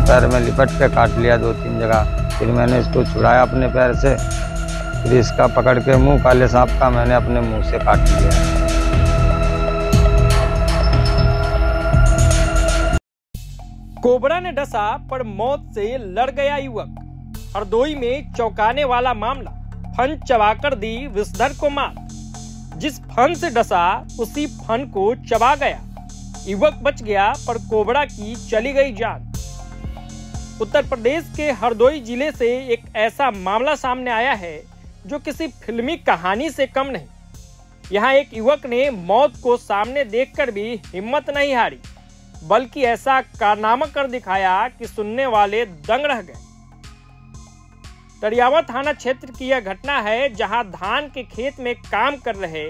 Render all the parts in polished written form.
पैर में लिपट के काट लिया 2-3 जगह। फिर मैंने इसको छुड़ाया अपने पैर से, फिर इसका पकड़ के मुंह काले सांप का मैंने अपने मुंह से काट लिया। कोबरा ने डसा पर मौत से लड़ गया युवक। हरदोई में चौंकाने वाला मामला, फन चबाकर दी विषधर को मात। जिस फन से डसा उसी फन को चबा गया। युवक बच गया पर कोबरा की चली गई जान। उत्तर प्रदेश के हरदोई जिले से एक ऐसा मामला सामने आया है जो किसी फिल्मी कहानी से कम नहीं। यहाँ एक युवक ने मौत को सामने देखकर भी हिम्मत नहीं हारी, बल्कि ऐसा कारनामा कर दिखाया कि सुनने वाले दंग रह गए। तरियावा थाना क्षेत्र की यह घटना है, जहां धान के खेत में काम कर रहे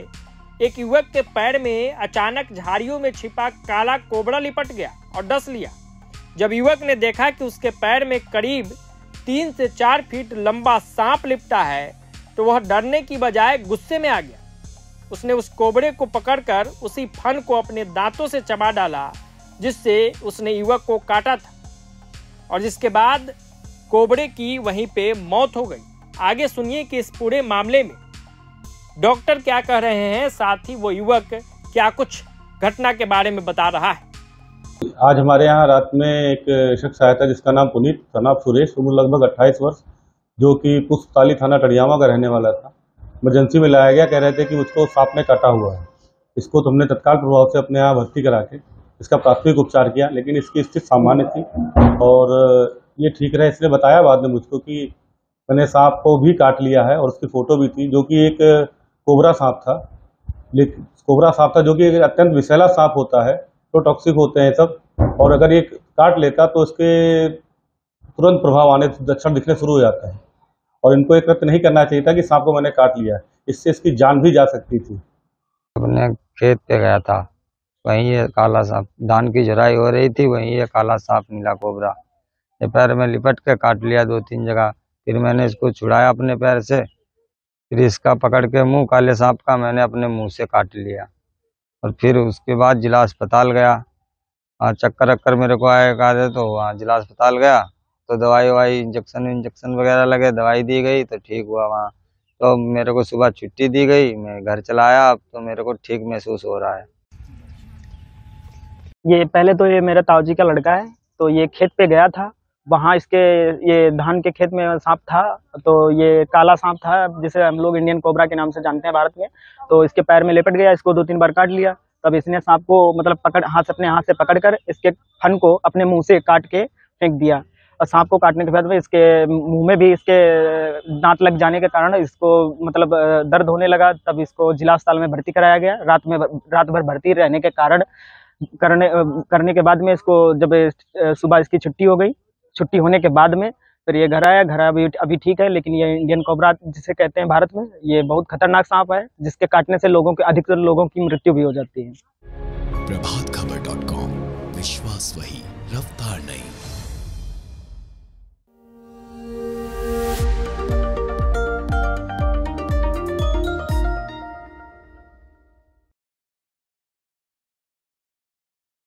एक युवक के पैर में अचानक झाड़ियों में छिपा काला कोबरा लिपट गया और डस लिया। जब युवक ने देखा कि उसके पैर में करीब 3 से 4 फीट लंबा सांप लिपटा है, तो वह डरने की बजाय गुस्से में आ गया। उसने उस कोबरे को पकड़कर उसी फन को अपने दांतों से चबा डाला, जिससे उसने युवक को काटा था और जिसके बाद कोबरे की वहीं पे मौत हो गई। आगे सुनिए कि इस पूरे मामले में डॉक्टर क्या कह रहे हैं, साथ ही वो युवक क्या कुछ घटना के बारे में बता रहा है। आज हमारे यहाँ रात में एक शख्स आया था जिसका नाम पुनीत, सनाब सुरेश, उम्र लगभग 28 वर्ष, जो कि पुष्पताली थाना टड़ियावा का रहने वाला था। इमरजेंसी में लाया गया, कह रहे थे कि मुझको सांप ने काटा हुआ है। इसको तो हमने तत्काल प्रभाव से अपने यहाँ भर्ती करा के इसका प्राथमिक उपचार किया, लेकिन इसकी स्थिति सामान्य थी और ये ठीक रहे। इसने बताया बाद में मुझको कि मैंने सांप को भी काट लिया है और उसकी फोटो भी थी, जो कि एक कोबरा सांप था। कोबरा सांप था जो कि एक अत्यंत विषैला सांप होता है, तो टॉक्सिक होते हैं सब, और अगर ये काट लेता तो इसके तुरंत प्रभाव आने, लक्षण दिखने शुरू हो जाता है और इनको एक कृत्य नहीं करना चाहिए था कि सांप को मैंने काट लिया, इससे इसकी जान भी जा सकती थी। अपने खेत पे गया था, वहीं ये काला सांप, धान की जुराई हो रही थी, वहीं ये काला सांप नीला कोबरा ये पैर में लिपट के काट लिया 2-3 जगह। फिर मैंने इसको छुड़ाया अपने पैर से, फिर इसका पकड़ के मुंह काले सांप का मैंने अपने मुंह से काट लिया और फिर उसके बाद जिला अस्पताल गया। चक्कर वक्कर मेरे को आए कहा तो वहाँ जिला अस्पताल गया, तो दवाई ववाई इंजेक्शन वगैरह लगे, दवाई दी गई तो ठीक हुआ। वहाँ तो मेरे को सुबह छुट्टी दी गई, मैं घर चला आया। अब तो मेरे को ठीक महसूस हो रहा है। ये पहले तो ये मेरा ताऊजी का लड़का है, तो ये खेत पे गया था, वहाँ इसके ये धान के खेत में सांप था, तो ये काला सांप था जिसे हम लोग इंडियन कोबरा के नाम से जानते हैं भारत में। तो इसके पैर में लिपट गया, इसको 2-3 बार काट लिया। तब इसने सांप को मतलब अपने हाथ से पकड़कर इसके फन को अपने मुंह से काट के फेंक दिया और सांप को काटने के बाद में इसके मुंह में भी इसके दांत लग जाने के कारण इसको मतलब दर्द होने लगा। तब इसको जिला अस्पताल में भर्ती कराया गया। रात भर भर्ती रहने के कारण करने के बाद में इसको जब सुबह इसकी छुट्टी हो गई, छुट्टी होने के बाद में फिर ये घर आया। घर अभी ठीक है, लेकिन ये इंडियन कोबरा जिसे कहते हैं भारत में, ये बहुत खतरनाक सांप है जिसके काटने से अधिकतर लोगों की मृत्यु भी हो जाती है। प्रभातखबर.com, विश्वास वही, रफ्तार नहीं।